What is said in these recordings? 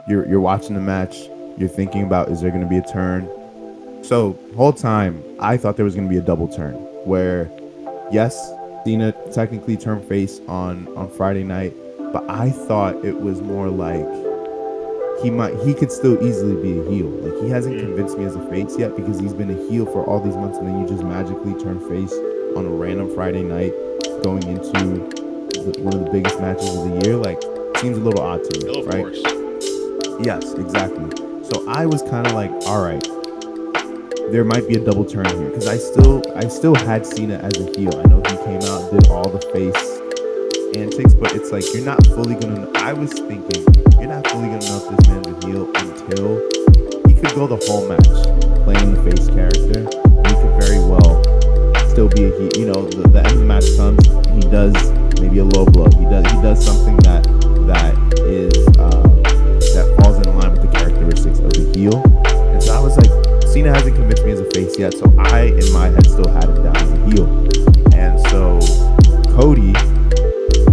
You're watching the match. You're thinking about, is there going to be a turn? So whole time I thought there was going to be a double turn where, yes, Cena technically turned face on Friday night, but I thought it was more like he could still easily be a heel. Like, he hasn't convinced me as a face yet because he's been a heel for all these months, and then you just magically turn face on a random Friday night going into one of the biggest matches of the year. Like, seems a little odd to me, right? Yes, exactly. So I was kind of like, all right, there might be a double turn here because I still had Cena as a heel. I know he came out and did all the face antics, but it's like, you're not fully gonna. I was thinking you're not fully gonna know if this man's a heel until he could go the whole match playing the face character. He could very well still be a heel. You know, the end of the match comes, he does maybe a low blow. He does something that is that falls in line with the characteristics of the heel. And so I was like, Cena hasn't convinced me as a face yet, so I, in my head, still had him down as a heel. And so Cody,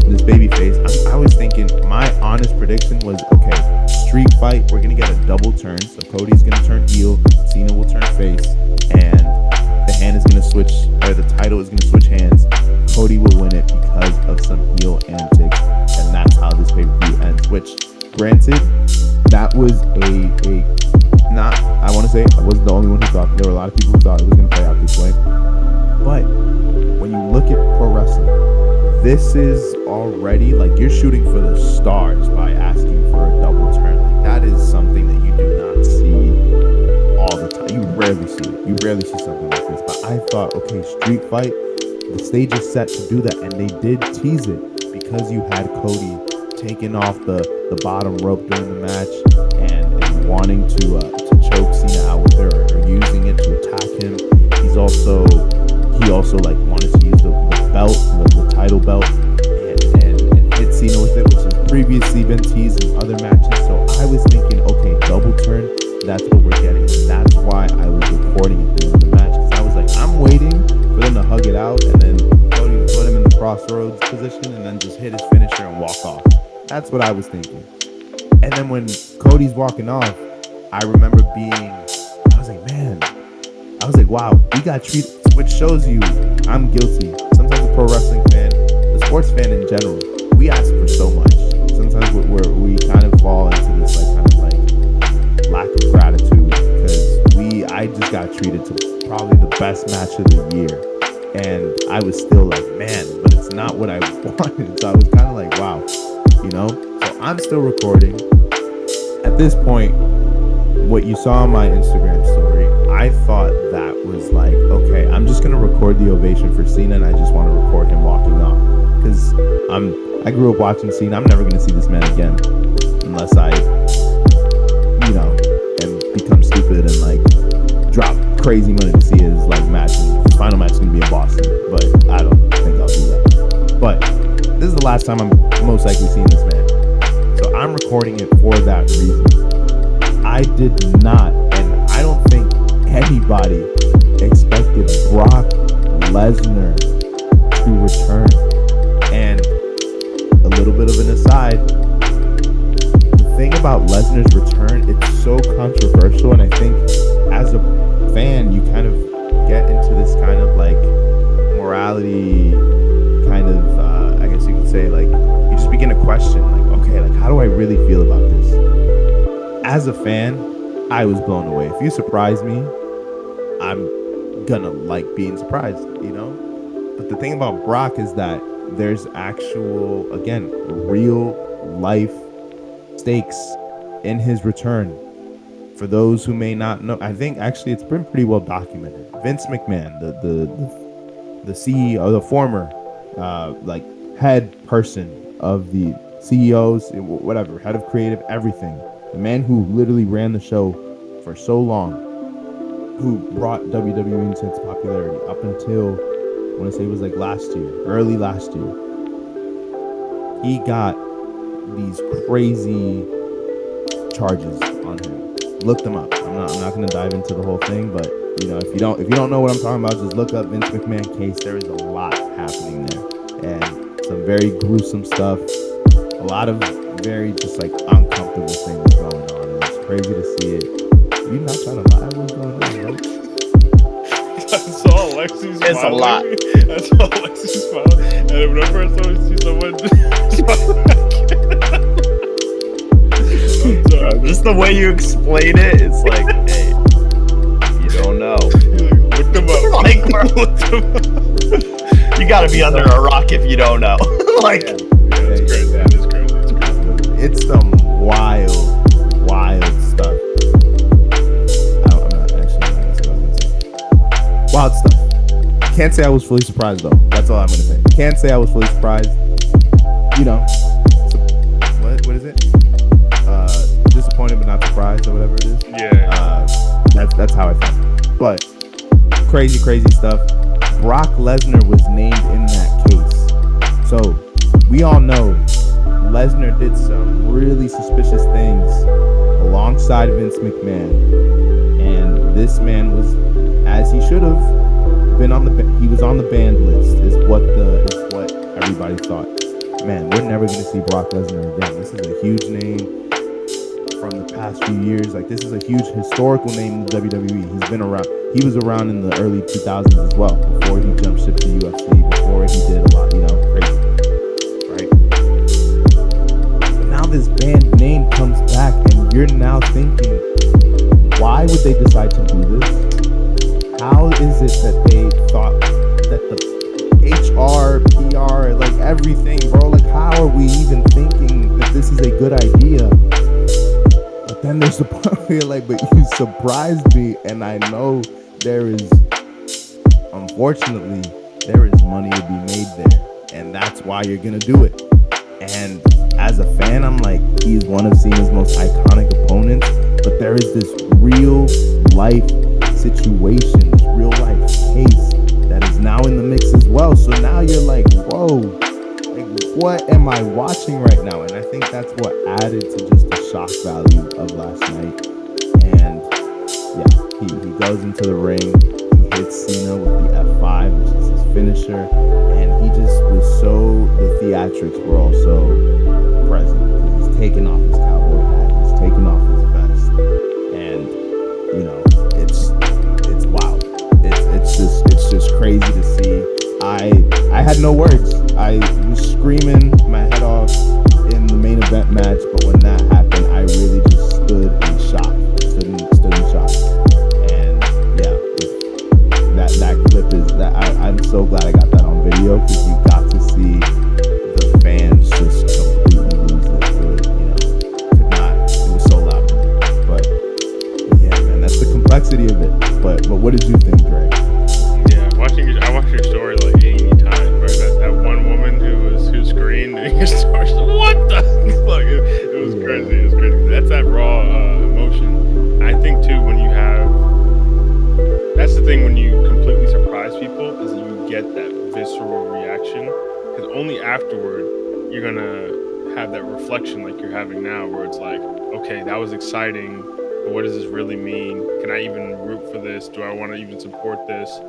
this baby face, I was thinking, my honest prediction was, okay, street fight, we're going to get a double turn. So Cody's going to turn heel, Cena will turn face, and the hand is going to switch, or the title is going to switch hands. Cody will win it because of some heel antics, and that's how this pay-per-view ends, which, granted, that was not, I want to say, I wasn't the only one who thought. There were a lot of people who thought it was going to play out this way. But when you look at pro wrestling, this is already, like, you're shooting for the stars by asking for a double turn. Like, that is something that you do not see all the time. You rarely see it. You rarely see something like this. But I thought, okay, street fight, the stage is set to do that. And they did tease it because you had Cody taking off the bottom rope during the match and wanting to choke Cena out with her, or using it to attack him. He also like wanted to use the belt, the title belt, and hit Cena with it, which has previously been teased in other matches. So I was thinking, okay, double turn, that's what we're getting. And that's why I was recording it during the match, because I was like, I'm waiting for them to hug it out and then Cody to put him in the crossroads position and then just hit his finisher and walk off. That's what I was thinking. And then when Cody's walking off, I remember I was like, wow, we got treated, which shows you I'm guilty. Sometimes a pro wrestling fan, the sports fan in general, we ask for so much. Sometimes we kind of fall into this lack of gratitude because I just got treated to probably the best match of the year. And I was still like, man, but it's not what I wanted. So I was kind of like, wow, you know? So I'm still recording. At this point, what you saw on my Instagram story, I thought that was like, okay, I'm just going to record the ovation for Cena, and I just want to record him walking off. Because I grew up watching Cena. I'm never going to see this man again unless I, and become stupid and like drop crazy money to see his match. His final match is going to be in Boston, but I don't think I'll do that. But this is the last time I'm most likely seeing this man. So I'm recording it for that reason. I did not, and I don't think anybody expected Brock Lesnar to return. And a little bit of an aside, the thing about Lesnar's return, it's so controversial, and I think as a fan, you kind of get into this kind of like morality kind of, I guess you could say, like, you just begin to question, like, okay, like, how do I really feel about this? As a fan, I was blown away. If you surprise me, I'm gonna like being surprised, But the thing about Brock is that there's actual, again, real life stakes in his return. For those who may not know, I think actually it's been pretty well documented. Vince McMahon, the CEO, the former head person of the CEOs, whatever, head of creative, everything. The man who literally ran the show for so long, who brought WWE into its popularity up until, I want to say it was like early last year. He got these crazy charges on him. Look them up. I'm not going to dive into the whole thing, but if you don't know what I'm talking about, just look up Vince McMahon case. There is a lot happening there, and some very gruesome stuff. A lot of very just like uncomfortable things going crazy to see it. You not trying to lie? What's going on, bro? I saw Alexi smiling. It's a lot. I saw Alexi smiling, and whenever I see someone smiling, Just the way you explain it, it's like, hey, you don't know. look them up. Like, Look them up. you gotta be under a rock if you don't know. Like, Yeah, it's crazy. It is crazy. It's crazy. It's some wild stuff. I'm not actually not gonna say what I was gonna say. Wild stuff. Can't say I was fully surprised though. That's all I'm gonna say. Can't say I was fully surprised. You know, what is it? Disappointed but not surprised or whatever it is. Yeah. That's how I felt. But crazy stuff. Brock Lesnar was named in that case. So we all know Lesnar did some really suspicious things alongside Vince McMahon, and this man was, as he should have been he was on the banned list. Is what everybody thought. Man, we're never gonna see Brock Lesnar again. This is a huge name from the past few years. Like, this is a huge historical name in the WWE. He's been around. He was around in the early 2000s as well, before he jumped ship to UFC, before he did a lot, crazy, right? But now this band name comes back, and you're now thinking, why would they decide to do this? How is it that they thought that the HR, PR, like everything, bro, like how are we even thinking that this is a good idea? But then there's the part where you're like, but you surprised me, and I know unfortunately, there is money to be made there, and that's why you're gonna do it. And as a fan, I'm like, he's one of Cena's most iconic opponents, but there is this real life situation, this real life case that is now in the mix as well. So now you're like, whoa, like what am I watching right now? And I think that's what added to just the shock value of last night. And yeah, he goes into the ring, he hits Cena with the F5, which is his finisher, and he just was the theatrics were also present. He's taking off his cowboy hat, he's taking off his vest, and it's wild. It's just crazy to see. I had no words. I was screaming my head off in the main event match, but when that happened, I really just stood in shock. Stood in shock. And yeah, that clip is that I'm so glad I got that on video, because you got to see the fans just completely lose it. Could not. It was so loud. But yeah, man, that's the complexity of it. But what did you think, Dre? Yeah, I watched your story like 80 times, bro. That one woman who screamed in your story, what the fuck? It was crazy. It was crazy. That's that raw emotion. I think too, that's the thing when you completely surprise people, is you get that visceral reaction, because only afterward you're gonna have that reflection like you're having now, where it's like, okay, that was exciting, but what does this really mean? Can I even root for this? Do I want to even support this?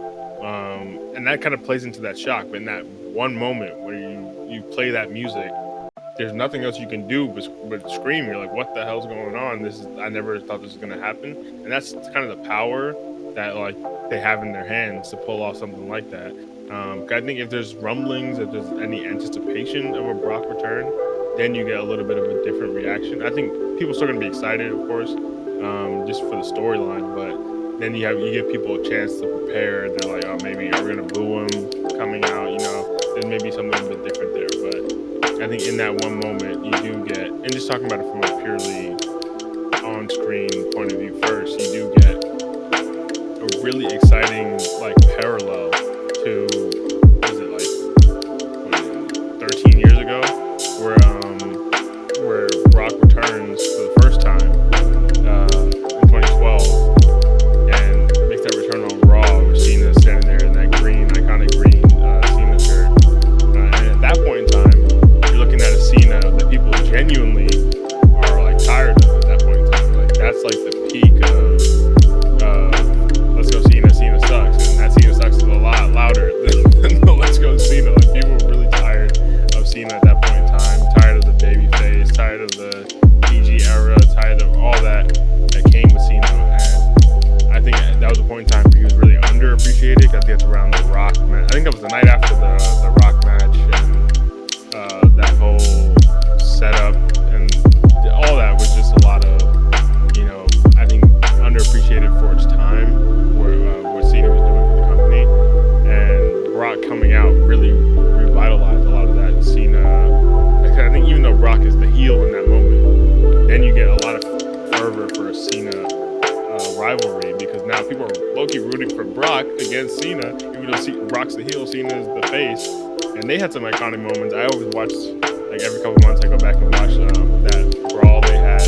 And that kind of plays into that shock. But in that one moment where you play that music, there's nothing else you can do but scream. You're like, what the hell's going on? I never thought this was going to happen. And that's kind of the power that like they have in their hands to pull off something like that. I think if there's rumblings, if there's any anticipation of a Brock return, then you get a little bit of a different reaction. I think people are still going to be excited, of course, just for the storyline, but then you give people a chance to prepare. They're like, oh, maybe are we gonna boo him coming out? There's maybe something a bit different there. But I think in that one moment, you do get, and just talking about it from a purely on-screen point of view first, you do get a really exciting like parallel to, what is it, like 13 years ago, where Brock returns for the first time in 2012. Return on Raw, where Cena standing there in that iconic green Cena shirt. And at that point in time, you're looking at a Cena that people genuinely are like tired of at that point in time. Like, that's like the peak of let's go Cena sucks. And that Cena sucks is a lot fervor for a Cena rivalry, because now people are low-key rooting for Brock against Cena, even though Brock's the heel, Cena's the face. And they had some iconic moments. I always watch, like every couple months, I go back and watch that brawl they had.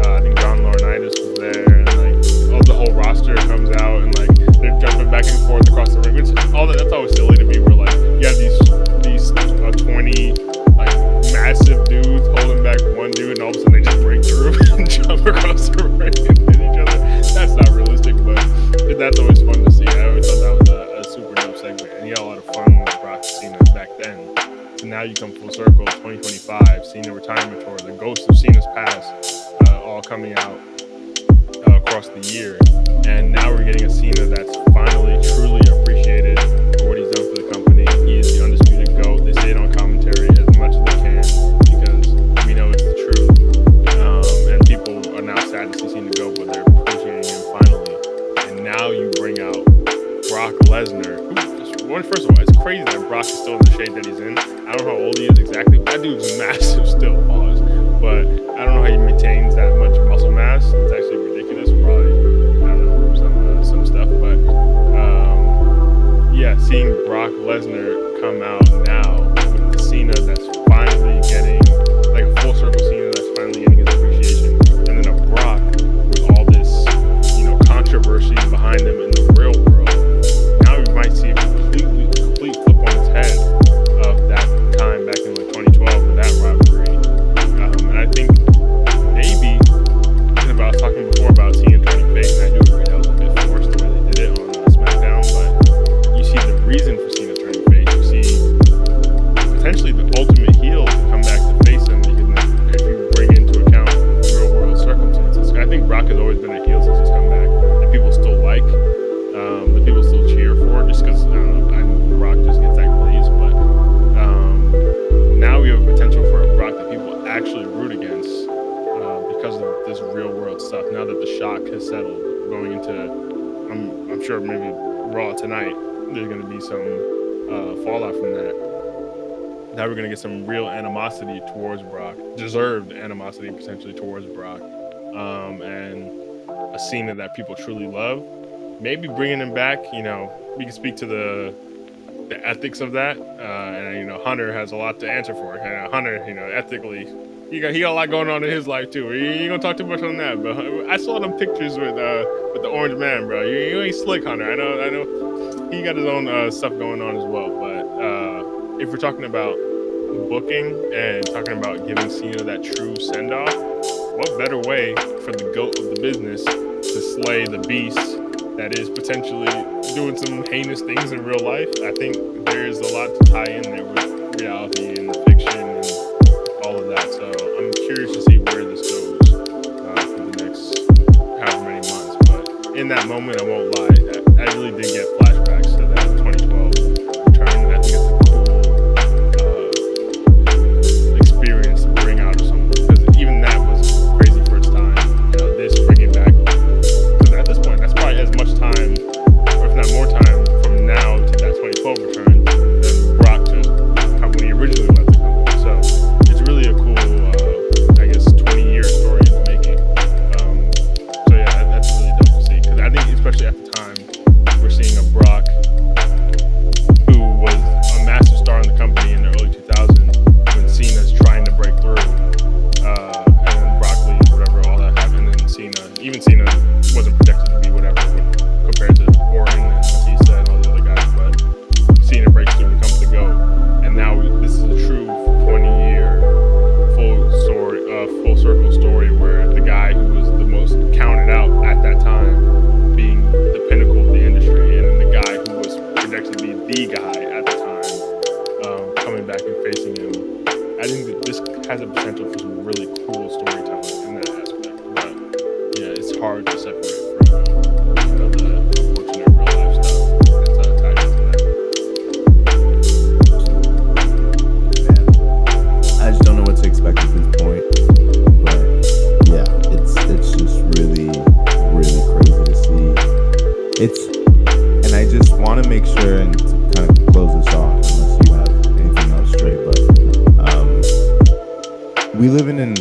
I think John Laurinaitis was there, and like the whole roster comes out, and like they're jumping back and forth across the ring. Which that's always silly to me. Where like you have these 20 like massive dudes holding back one dude, and all of a sudden they just break through and jump across the ring and hit each other. That's not realistic, but that's always fun to see. I always thought that was a super dope segment, and you had a lot of fun with Brock and Cena back then. So now you come full circle, 2025, Cena retirement tour, the ghosts of Cena's past, all coming out across the year, and now we're getting a Cena that's finally truly appreciated for what he's done for the company. He is the undisputed GOAT. They say it on commentary as much as they can because we know it's the truth, and people are now sad to see Cena go, but they're appreciating him finally. And now you bring out Brock Lesnar. First of all, it's crazy that Brock is still in the shape that he's in. I don't know how old he is exactly. That dude's massive still, pause. But I don't know how he maintains that much muscle mass. It's actually ridiculous. Probably, I don't know, some stuff. But yeah, seeing Brock Lesnar come out now with the Cena that's finally getting, like a full circle Cena that's finally getting his appreciation, and then a Brock with all this, controversy behind him in the real world. Now we might see a complete flip on his head of that time back in like 2012 with that rivalry. And I think maybe, I was talking before about Cena turning face, and I do agree that was a bit forced the way they did it on SmackDown, but you see the reason for Cena turning face. You see potentially the ultimate heel to come back to face him, because if you bring into account real world circumstances. I think Brock has always been a heel since he's come back, and people still like, that people still cheer for, just because, I don't know, Brock just gets that glaze, but now we have a potential for a Brock that people actually root against because of this real world stuff. Now that the shock has settled, going into, I'm sure maybe Raw tonight, there's going to be some fallout from that. Now we're going to get some real animosity towards Brock, deserved animosity potentially towards Brock, and a Cena that people truly love. Maybe bringing him back, we can speak to the ethics of that, and Hunter has a lot to answer for. Hunter, ethically, he got a lot going on in his life too. You ain't gonna talk too much on that, but I saw them pictures with the Orange Man, bro. You ain't slick, Hunter. I know. He got his own stuff going on as well. But if we're talking about booking and talking about giving Cena that true send off, what better way for the GOAT of the business to slay the beast that is potentially doing some heinous things in real life? I think there's a lot to tie in there with reality and the fiction and all of that. So I'm curious to see where this goes for the next however many months. But in that moment, I won't lie, I really did get flashbacks to that 2012 return, and I think it's a cool experience to bring out of someone, because even that was crazy for its time. This bringing back, because at this point, that's probably as much time, or if not more time, from now to that 2012 return than Brock to when he originally left the company. So it's really a cool, 20-year story in the making. So yeah, that's really dope to see, because I think especially at the time, we're seeing a Brock who was a massive star in the company in the early 2000s when Cena's trying to break through, and then Brock leaves, whatever, all that happened, and then Cena wasn't projected to be whatever compared to Orton and Batista and all the other guys, but Cena breaks through and becomes the GOAT, and now this is a true 20-year full circle story where the guy who was the most counted out at that time being the pinnacle of the industry, and then the guy who was projected to be the guy at the time coming back and facing him. I think that this has a potential for some really cool storytelling in that aspect, but yeah, it's hard to separate from the unfortunate real life stuff that's tied into Man, I just don't know what to expect at this point. But yeah, it's just really, really crazy to see. And I just want to make sure, and to kind of close this off, unless you have anything else straight, but we live in an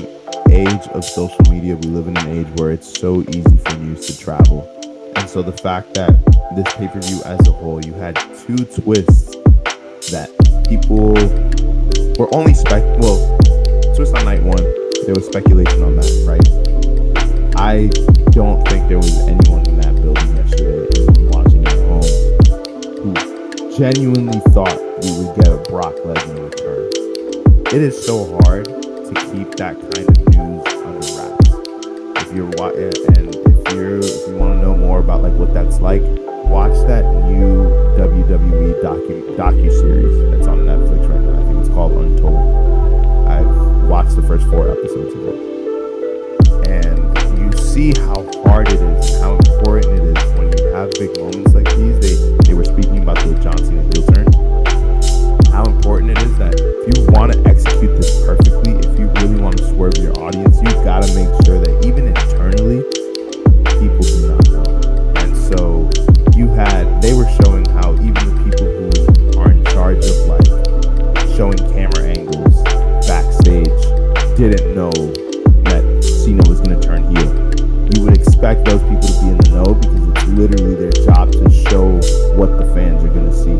age of social media media, we live in an age where it's so easy for news to travel. And so the fact that this pay-per-view as a whole, you had two twists that people were only twist on night one, there was speculation on that, right? I don't think there was anyone in that building yesterday, anyone watching at home, who genuinely thought we would get a Brock Lesnar return. It is so hard to keep that kind of news under wraps. If you want to know more about like what that's like, watch that new WWE docu-series that's on Netflix right now. I think it's called Untold. I've watched the first 4 episodes of it. And you see how hard it is and how important it is when you have big moments like these. They were speaking about the John Cena heel turn. How important it is that if you want to execute this perfectly, if you really want to swerve your audience, you've got to make sure that even internally, people do not know. And so they were showing how even the people who are in charge of like showing camera angles backstage didn't know that Cena was going to turn heel. You would expect those people to be in the know because it's literally their job to show what the fans are going to see.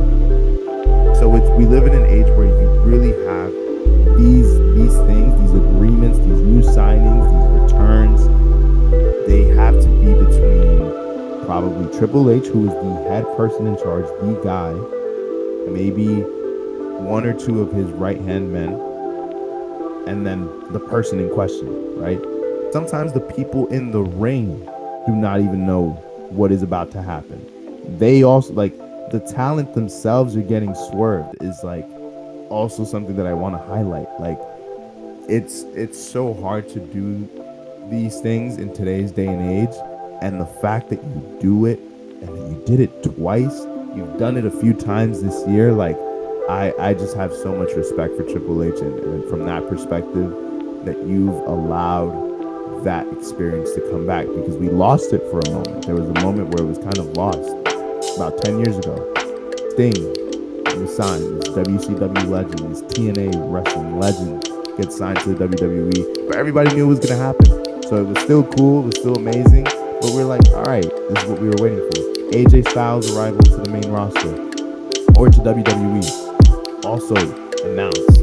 So we live in an age where you really have these things, these agreements, these new signings, these returns. They have to be between probably Triple H, who is the head person in charge, the guy, maybe 1 or 2 of his right-hand men, and then the person in question, right? Sometimes the people in the ring do not even know what is about to happen. They also, like, the talent themselves are getting swerved is like also something that I want to highlight. Like it's so hard to do these things in today's day and age, and the fact that you do it and that you did it twice, you've done it a few times this year, like I just have so much respect for Triple H, and from that perspective that you've allowed that experience to come back, because we lost it for a moment. There was a moment where it was kind of lost. About 10 years ago, Sting was signed, this WCW legend, this TNA wrestling legend, gets signed to the WWE, but everybody knew it was going to happen. So it was still cool, it was still amazing, but we're like, all right, this is what we were waiting for. AJ Styles' arrival to the main roster, or to WWE, also announced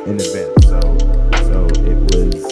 in advance. So it was